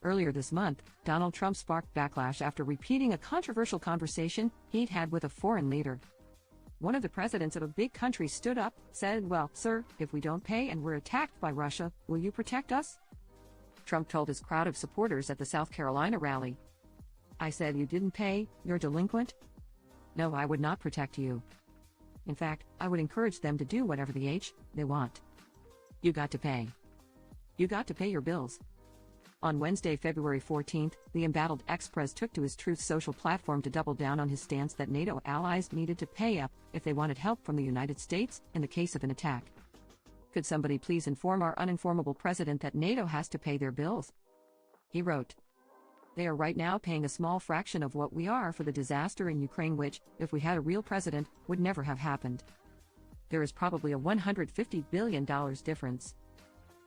Earlier this month, Donald Trump sparked backlash after repeating a controversial conversation he'd had with a foreign leader. One of the presidents of a big country stood up, said, "Well, sir, if we don't pay and we're attacked by Russia, will you protect us?" Trump told his crowd of supporters at the South Carolina rally, "I said you didn't pay, you're delinquent? No, I would not protect you. In fact, I would encourage them to do whatever they want. You got to pay. You got to pay your bills." On Wednesday, February 14th, the embattled ex-prez took to his Truth Social platform to double down on his stance that NATO allies needed to pay up if they wanted help from the United States in the case of an attack. "Could somebody please inform our uninformable president that NATO has to pay their bills?" he wrote. "They are right now paying a small fraction of what we are for the disaster in Ukraine, which, if we had a real president, would never have happened. There is probably a $150 billion difference.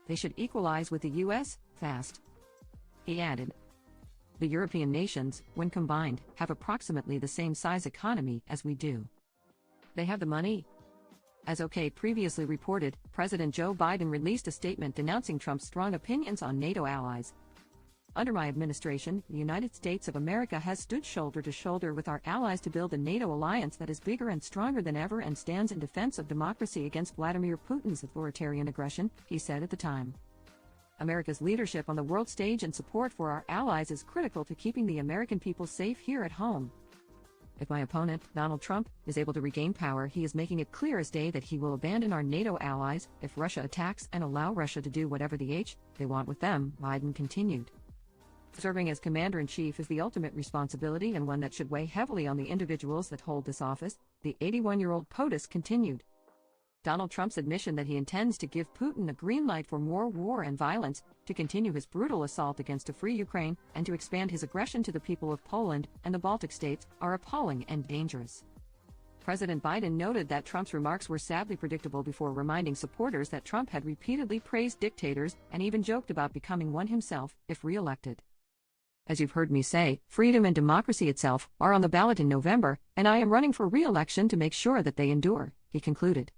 They should equalize with the US, fast." He added, "The European nations, when combined, have approximately the same size economy as we do. They have the money." As OK previously reported, President Joe Biden released a statement denouncing Trump's strong opinions on NATO allies. "Under my administration, the United States of America has stood shoulder to shoulder with our allies to build a NATO alliance that is bigger and stronger than ever and stands in defense of democracy against Vladimir Putin's authoritarian aggression," he said at the time. "America's leadership on the world stage and support for our allies is critical to keeping the American people safe here at home. If my opponent, Donald Trump, is able to regain power, he is making it clear as day that he will abandon our NATO allies if Russia attacks and allow Russia to do whatever they want with them," Biden continued. "Serving as commander-in-chief is the ultimate responsibility and one that should weigh heavily on the individuals that hold this office," the 81-year-old POTUS continued. Donald Trump's admission that he intends to give Putin a green light for more war and violence, to continue his brutal assault against a free Ukraine, and to expand his aggression to the people of Poland and the Baltic States are appalling and dangerous. President Biden noted that Trump's remarks were sadly predictable before reminding supporters that Trump had repeatedly praised dictators and even joked about becoming one himself if re-elected. "As you've heard me say, freedom and democracy itself are on the ballot in November, and I am running for re-election to make sure that they endure," he concluded.